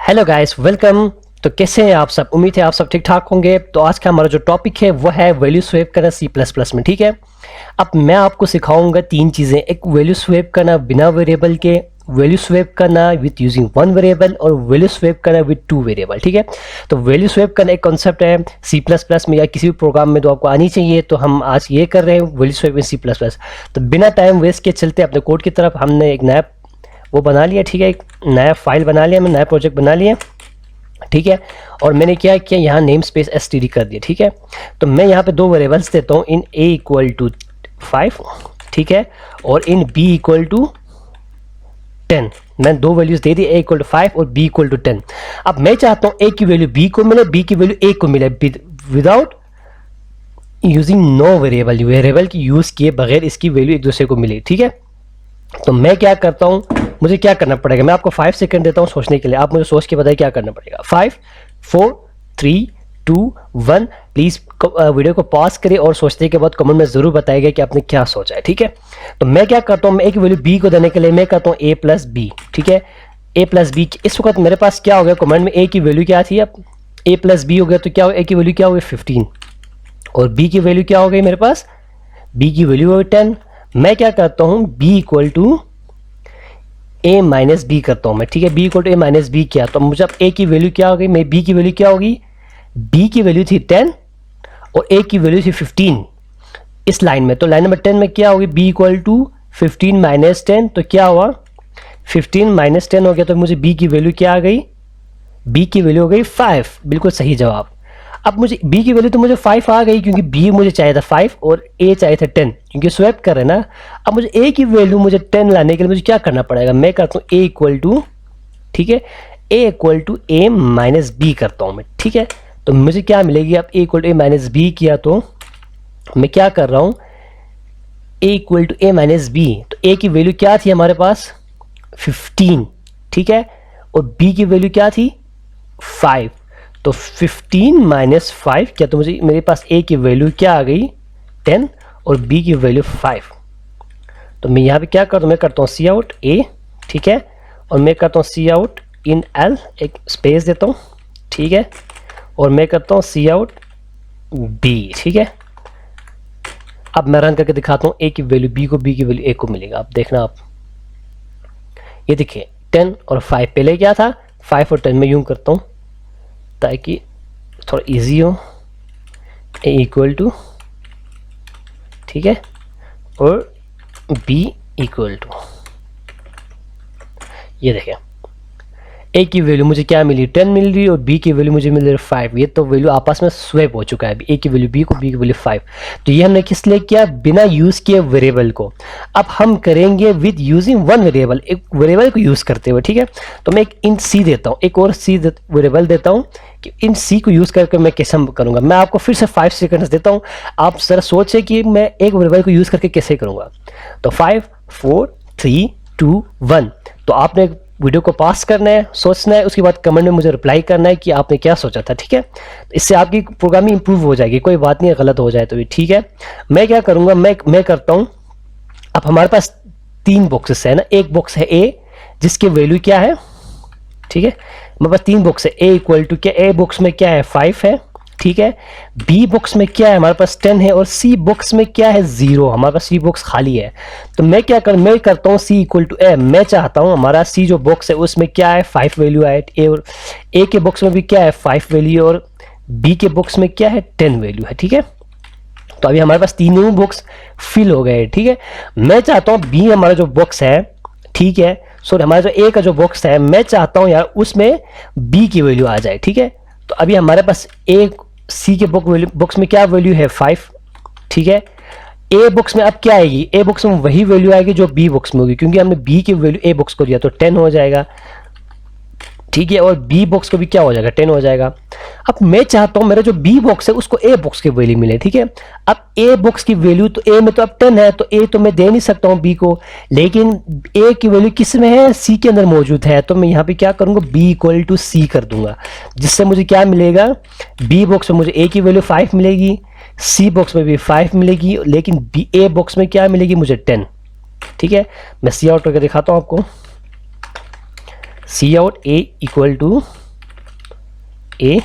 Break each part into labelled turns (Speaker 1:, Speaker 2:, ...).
Speaker 1: Hello guys, welcome. तो कैसे हैं आप सब? उम्मीद है आप सब ठीक ठाक होंगे। तो आज का हमारा जो टॉपिक है वो है वैल्यू स्वैप करना सी प्लस प्लस में। ठीक है, अब मैं आपको सिखाऊंगा तीन चीज़ें। एक वैल्यू स्वैप करना बिना वेरिएबल के, वैल्यू स्वैप करना विथ यूजिंग वन वेरिएबल, और वैल्यू स्वैप करना विथ टू वेरिएबल। ठीक है, तो वैल्यू स्वैप करना एक कॉन्सेप्ट है सी प्लस प्लस में या किसी भी प्रोग्राम में तो आपको आनी चाहिए। तो हम आज ये कर रहे हैं value swap in C plus plus. तो बिना टाइम वेस्ट के चलते अपने कोड की तरफ। हमने एक नया वो बना लिया, ठीक है, एक नया फाइल बना लिया, मैं नया प्रोजेक्ट बना लिया, ठीक है। और मैंने क्या किया, यहाँ नेम स्पेस std कर दिया, ठीक है। तो मैं यहाँ पे दो वेरिएबल्स देता हूँ, इन a इक्वल टू 5, ठीक है, और इन b इक्वल टू 10। मैं दो वैल्यूज दे दी, a इक्वल टू 5 और b इक्वल टू 10। अब मैं चाहता हूँ a की वैल्यू b को मिले, b की वैल्यू a को मिले, without using no variable, variable की यूज किए बगैर इसकी वैल्यू एक दूसरे को मिले, ठीक है। तो मैं क्या करता हूँ, मुझे क्या करना पड़ेगा, मैं आपको 5 सेकंड देता हूँ सोचने के लिए। आप मुझे सोच के बताइए क्या करना पड़ेगा। 5 4 3 2 1। प्लीज़ वीडियो को पॉज करिए और सोचने के बाद कमेंट में ज़रूर बताइएगा कि आपने क्या सोचा है, ठीक है। तो मैं क्या करता हूँ, मैं एक वैल्यू बी को देने के लिए मैं करता हूँ a प्लस बी, ठीक है, a प्लस बी। इस वक्त मेरे पास क्या हो गया, कमेंट में a की वैल्यू क्या थी, अब a प्लस बी हो गया, तो क्या हो, a की वैल्यू क्या हो गई 15, और b की वैल्यू क्या हो गई मेरे पास, b की वैल्यू हो गई 10। मैं क्या करता हूँ, b equal to a minus b करता हूँ मैं, ठीक है, b equal to a minus b किया, तो मुझे अब a की वैल्यू क्या हो गई, मैं b की वैल्यू क्या होगी, b की वैल्यू थी 10 और a की वैल्यू थी 15 इस लाइन में। तो लाइन नंबर 10 में क्या होगी, b इक्वल टू 15 माइनस 10, तो क्या हुआ 15 माइनस 10 हो गया, तो मुझे b की वैल्यू क्या आ गई, b की वैल्यू हो गई 5। बिल्कुल सही जवाब। अब मुझे b की वैल्यू तो मुझे 5 आ गई, क्योंकि b मुझे चाहिए था 5 और a चाहिए था 10, क्योंकि स्वैप कर रहे हैं ना। अब मुझे a की वैल्यू मुझे 10 लाने के लिए मुझे क्या करना पड़ेगा, मैं करता हूँ a इक्वल टू, ठीक है, a equal to a minus b करता हूँ मैं, ठीक है। तो मुझे क्या मिलेगी, अब a equal to a minus b किया, तो मैं क्या कर रहा हूँ, a equal to a minus b, तो a की वैल्यू क्या थी हमारे पास 15, ठीक है, और b की वैल्यू क्या थी 5। तो 15 माइनस 5 क्या, तो मुझे मेरे पास a की वैल्यू क्या आ गई 10 और b की वैल्यू 5। तो मैं यहाँ पे क्या करता हूँ, मैं करता हूँ सी आउट a, ठीक है, और मैं करता हूँ सी आउट इन l, एक स्पेस देता हूँ, ठीक है, और मैं करता हूँ सी आउट b, ठीक है। अब मैं रन करके दिखाता हूँ, a की वैल्यू b को, b की वैल्यू a को मिलेगा। अब देखना आप, ये देखिए 10 और 5, पहले क्या था 5 और 10। मैं यूँ करता हूँ ताकि थोड़ा इजी हो, a इक्वल टू, ठीक है, और b इक्वल टू, ये देखें a की वैल्यू मुझे क्या मिली 10 मिल रही और b की वैल्यू मुझे मिल रही 5। ये तो वैल्यू आपस में स्वैप हो चुका है, a की वैल्यू b को, b की वैल्यू 5। तो ये हमने किस लिए किया, बिना यूज़ किए वेरिएबल को। अब हम करेंगे विद यूजिंग वन वेरिएबल, एक वेरिएबल को यूज़ करते हुए, ठीक है। तो मैं एक इन c देता हूँ, एक और c वेरिएबल देता हूँ कि इन c को यूज़ करके मैं कैसे करूँगा। मैं आपको फिर से 5 सेकंड्स देता हूँ, आप जरा सोचें कि मैं एक वेरिएबल को यूज़ करके कैसे करूँगा। तो 5 4 3 2 1। तो आपने वीडियो को पास करना है, सोचना है, उसके बाद कमेंट में मुझे रिप्लाई करना है कि आपने क्या सोचा था, ठीक है। इससे आपकी प्रोग्रामिंग इंप्रूव हो जाएगी, कोई बात नहीं है, गलत हो जाए तो भी, ठीक है। मैं क्या करूँगा, मैं करता हूँ, अब हमारे पास 3 बॉक्सेस है ना, एक बॉक्स है a जिसकी वैल्यू क्या है, ठीक है, मेरे पास 3 बॉक्स है, a इक्वल टू क्या, a बॉक्स में क्या है 5 है, ठीक है, b बॉक्स में क्या है हमारे पास 10 है, और c बॉक्स में क्या है 0, हमारे पास c बॉक्स खाली है। तो मैं क्या मैं करता हूँ c इक्वल टू a, मैं चाहता हूँ हमारा c जो बॉक्स है उसमें क्या है 5 वैल्यू है, और a के बॉक्स में भी क्या है 5 वैल्यू, और b के बॉक्स में क्या है 10 वैल्यू है, ठीक है। तो अभी हमारे पास तीनों बॉक्स फिल हो गए, ठीक है। मैं चाहता हूँ b हमारा जो बॉक्स है, ठीक है, सॉरी हमारा जो a का जो बॉक्स है, मैं चाहता हूँ यार उसमें b की वैल्यू आ जाए, ठीक है। तो अभी हमारे पास c के बॉक्स में क्या वैल्यू है 5, ठीक है। a बॉक्स में अब क्या आएगी, a बॉक्स में वही वैल्यू आएगी जो b बॉक्स में होगी, क्योंकि हमने b की वैल्यू a बॉक्स को दिया, तो 10 हो जाएगा, ठीक है, और b बॉक्स को भी क्या हो जाएगा 10 हो जाएगा। अब मैं चाहता हूं मेरा जो b बॉक्स है उसको a बॉक्स की वैल्यू मिले, ठीक है। अब a बॉक्स की वैल्यू, तो a में तो अब 10 है, तो a तो मैं दे नहीं सकता हूं b को, लेकिन a की वैल्यू किस में है, c के अंदर मौजूद है। तो मैं यहाँ पे क्या करूंगा, b इक्वल टू c कर दूंगा, जिससे मुझे क्या मिलेगा, b बॉक्स में मुझे a की वैल्यू 5 मिलेगी, c बॉक्स में भी 5 मिलेगी, लेकिन a बॉक्स में क्या मिलेगी मुझे 10, ठीक है। मैं c आउट करके दिखाता हूं आपको, C out a equal to A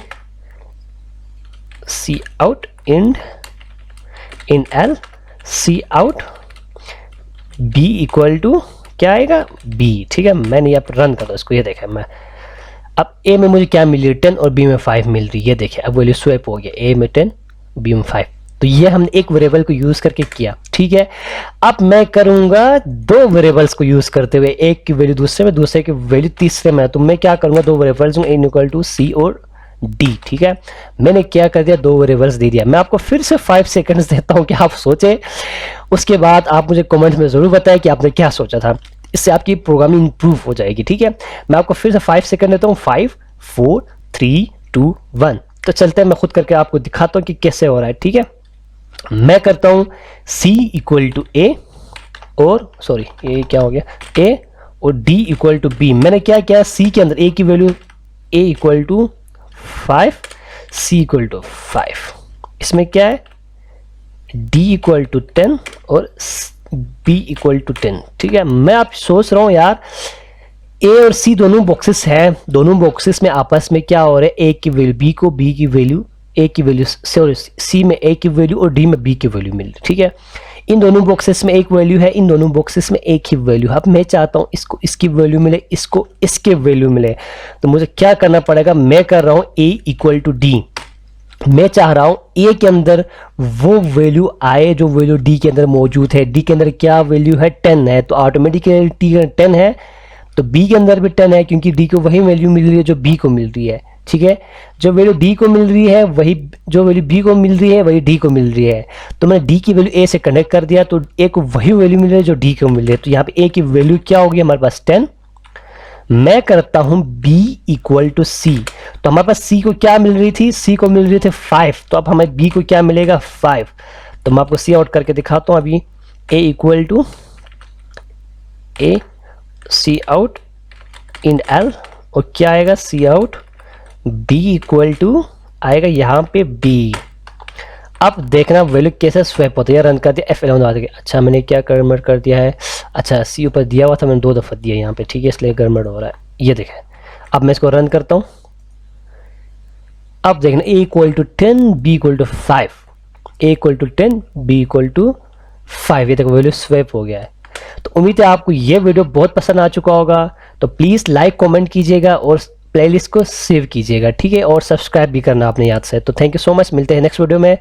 Speaker 1: C out in L C out B equal to क्या आएगा बी। ठीक है, मैंने यहाँ पर रन कर दो इसको, ये देखें मैं अब ए में मुझे क्या मिल रही है 10 और बी में 5 मिल रही है। ये देखिए अब वैल्यू स्वैप हो गया, ए में 10 बी में 5। तो ये हमने एक वेरिएबल को यूज करके किया। ठीक है, अब मैं करूंगा दो वेरिएबल्स को यूज करते हुए, एक की वैल्यू दूसरे में, दूसरे की वैल्यू तीसरे में। तो मैं क्या करूंगा, दो वेरिएबल्स एन इक्वल टू सी और डी। ठीक है, मैंने क्या कर दिया, दो वेरिएबल्स दे दिया। मैं आपको फिर से 5 सेकंड्स देता हूं कि आप सोचे, उसके बाद आप मुझे कमेंट में जरूर बताएं कि आपने क्या सोचा था। इससे आपकी प्रोग्रामिंग इंप्रूव हो जाएगी। ठीक है, मैं आपको फिर से 5 सेकंड देता हूँ। 5 4 3 2 1। तो चलते हैं, मैं खुद करके आपको दिखाता हूँ कि कैसे हो रहा है। ठीक है, मैं करता हूँ c इक्वल टू ए और सॉरी ए क्या हो गया, a और d इक्वल टू बी। मैंने क्या किया, c के अंदर a की value a equal to 5, c equal to 5, इसमें क्या है d इक्वल टू 10 और b इक्वल टू 10। ठीक है, मैं आप सोच रहा हूँ यार a और c दोनों बॉक्सेस हैं, दोनों बॉक्सेस में आपस में क्या हो रहा है, a की वैल्यू b को, b की वैल्यू a की वैल्यू सॉरी c में a की वैल्यू और d में b की वैल्यू मिल रही। ठीक है, इन दोनों बॉक्सेस में एक वैल्यू है, इन दोनों बॉक्सेस में एक ही वैल्यू है। अब मैं चाहता हूं इसको इसकी वैल्यू मिले, इसको इसके वैल्यू मिले, तो मुझे क्या करना पड़ेगा, मैं कर रहा हूं a इक्वल टू डी। मैं चाह रहा हूं a के अंदर वो वैल्यू आए जो वैल्यू d के अंदर मौजूद है। d के अंदर क्या वैल्यू है, 10 है, तो ऑटोमेटिकली t 10 है, तो b के अंदर भी 10 है, क्योंकि d को वही वैल्यू मिल रही है जो b को मिल रही है। ठीक है, जो वैल्यू d को मिल रही है वही, जो वैल्यू b को मिल रही है वही d को मिल रही है। तो मैंने d की वैल्यू a से कनेक्ट कर दिया, तो a को वही वैल्यू मिल रही है जो d को मिल रही है। तो यहाँ पे a की वैल्यू क्या होगी हमारे पास 10। मैं करता हूं b इक्वल टू c, तो हमारे पास c को क्या मिल रही थी, c को मिल रही थी 5, तो अब हमें b को क्या मिलेगा 5। तो मैं आपको c आउट करके दिखाता हूं अभी, a equal to a c out in l और क्या आएगा c out b equal to आएगा यहाँ पे b। अब देखना वैल्यू कैसे स्वैप होती है। रन कर दिया, F11 दबा देंगे। अच्छा मैंने क्या गड़बड़ कर दिया है, अच्छा c ऊपर दिया हुआ था, मैंने 2 दफ़ा दिया यहाँ पे। ठीक है, इसलिए गड़बड़ हो रहा है। ये देखें, अब मैं इसको रन करता हूँ। अब देखना a equal to 10 b equal to 5, a equal to 10 b equal to 5। ये देखो वैल्यू स्वैप हो गया है। तो उम्मीद है आपको ये वीडियो बहुत पसंद आ चुका होगा। तो प्लीज़ लाइक कमेंट कीजिएगा और प्लेलिस्ट को सेव कीजिएगा। ठीक है, और सब्सक्राइब भी करना आपने याद से। तो थैंक यू सो मच, मिलते हैं नेक्स्ट वीडियो में।